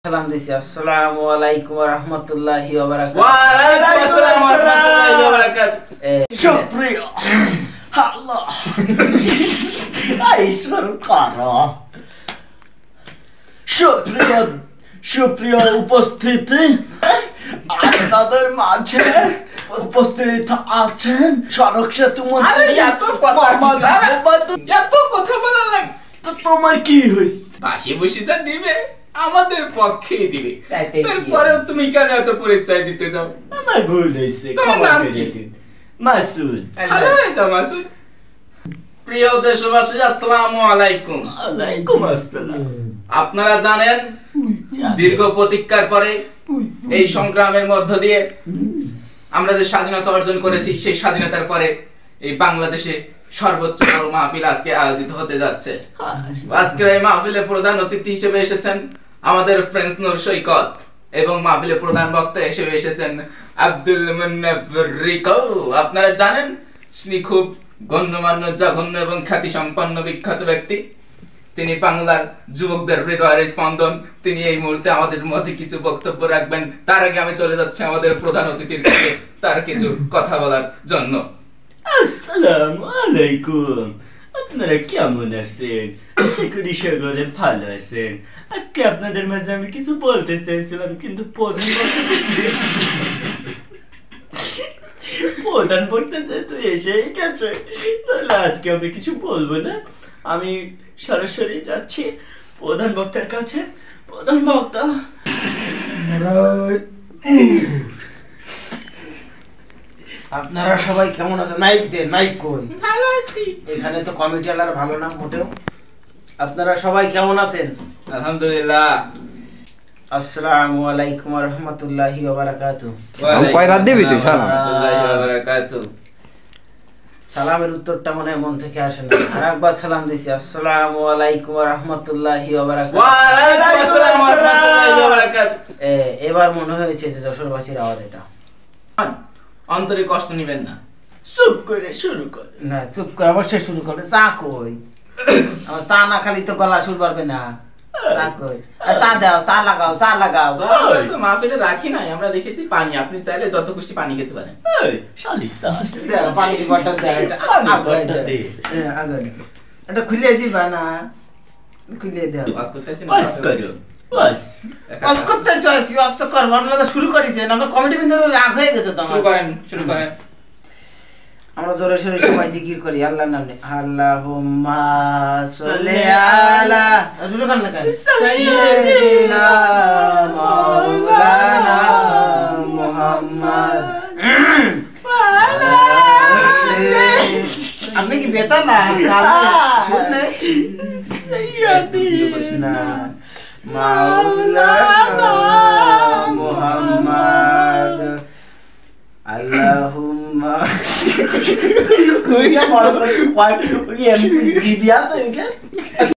সালাম দিছি। আসসালামু আলাইকুম ওয়া রাহমাতুল্লাহি ওয়া বারাকাতুহু। ওয়া আলাইকুম আসসালাম ওয়া রাহমাতুল্লাহি ওয়া বারাকাতুহু। সুপ্রিয় আল্লাহ আইশ্বর করো। সুপ্রিয় উপস্থিতি, আপনাদের মাঝে উপস্থিত আছেন সড়ক সেতু মন্ত্রী। এত কথা বলার লাগে তো তোমার কি হইছে? বাসি বসে যা দিবে আমাদের পক্ষেই দিবে, তাইতে কি তারপরেও তুমি কেন এত পরিচয় দিতে যাও? আমার ভুল হয়েছে, তোমার ক্ষমা নাম করে কি? দিন। মাসুদ। ভালো হয়ে যাও মাসুদ। প্রিয় দেশবাসী, আসসালামু আলাইকুম। ওয়ালাইকুম আসসালাম। আপনারা জানেন দীর্ঘ প্রতীক্ষার পরে এই সংগ্রামের মধ্য দিয়ে আমরা যে স্বাধীনতা অর্জন করেছি, সেই স্বাধীনতার পরে এই বাংলাদেশে সর্বোচ্চ বড় মাহফিল আজকে আয়োজিত হতে যাচ্ছে। আজকের এই মাহফিলে প্রধান অতিথি হিসেবে এসেছেন আমাদের ফ্রেন্ডস নূর সৈকত, এবং মাহফিলে প্রধান বক্তা হিসেবে এসেছেন আব্দুল মুন্নাফির রিকো। আপনারা জানেন তিনি খুব গণ্যমান্য, জঘন্য এবং খ্যাতি সম্পন্ন বিখ্যাত ব্যক্তি। তিনি বাংলার যুবকদের হৃদয়ের স্পন্দন। তিনি এই মুহূর্তে আমাদের মাঝে কিছু বক্তব্য রাখবেন। তার আগে আমি চলে যাচ্ছি আমাদের প্রধান অতিথির কাছে তার কিছু কথা বলার জন্য। আসসালামু আলাইকুম। আপনারা কেমন আছেন? আশা করি সকলে ভালো আছেন। আজকে আপনাদের মাঝে আমি কিছু বলতে চাইছিলাম, কিন্তু প্রধান বক্তা যেহেতু এসেই গেছে, তাহলে আজকে আমি কিছু বলবো না। আমি সরাসরি যাচ্ছি প্রধান বক্তার কাছে। প্রধান বক্তা, আপনারা সবাই কেমন আছেন? মাইক দেন, মাইক কই? ভালো আছি। এখানে তো কমিটি আলার ভালো না মোটেও। আপনারা সবাই কেমন আছেন? আলহামদুলিল্লাহ। আসসালামু আলাইকুম ওয়া রাহমাতুল্লাহি ওয়া বারাকাতুহু। কয় রাত দিবি তুই? সালাম রাহমাতুল্লাহি ওয়া বারাকাতুহু। সালামের উত্তরটা মনে হয় মন থেকে আসে না। আরেকবার সালাম দিছি। আসসালামু আলাইকুম ওয়া রাহমাতুল্লাহি ওয়া বারাকাতুহু। ওয়া আলাইকুম আসসালাম ওয়া রাহমাতুল্লাহি ওয়া বারাকাতুহু। এবার মনে হয়েছে যে যশোরবাসীর আওয়াজ এটা। অন্তরে কষ্ট নেবেন না, চুপ করে শুরু করে। না, চুপ করে অবশ্যই শুরু করবে। চা কই? আমার চা না খালি তো গলা সুর পারবে না। চা কই? চা দাও, চা লাগাও, চা লাগাও। তো মাহফিলে রাখি নাই, আমরা রেখেছি পানি। আপনি চাইলে যত খুশি পানি খেতে পারেন। এই শালিস্তা, দাও পানির বটল দাও। এটা আগে দে। হ্যাঁ, আগে দে। এটা খুলে দিবা না? খুলে দাও। ওয়াজ করতেছি না, ওয়াজ করো। ওয়াজ করতে চাইছি, ওয়াজ তো করব। আপনারা তো শুরু করেছেন, আমরা কমিটি বিন্দুতে রাগ হয়ে গেছে তো আমার। শুরু করেন। আমরা জোরে সোরে সবাই জিকির করি আল্লাহর নামে। আল্লাহুম্মা সাল্লি আলা, শুরু করেন না কেন? সাইয়্যিদিনা মাওলানা মুহাম্মদ। আপনি কি বেতা না? শুনলে সাইয়্যিদিনা মাওলানা মুহাম্মদ আল্লাহুম্মা। কই বড় করে কয় এমপি জিবি আছে।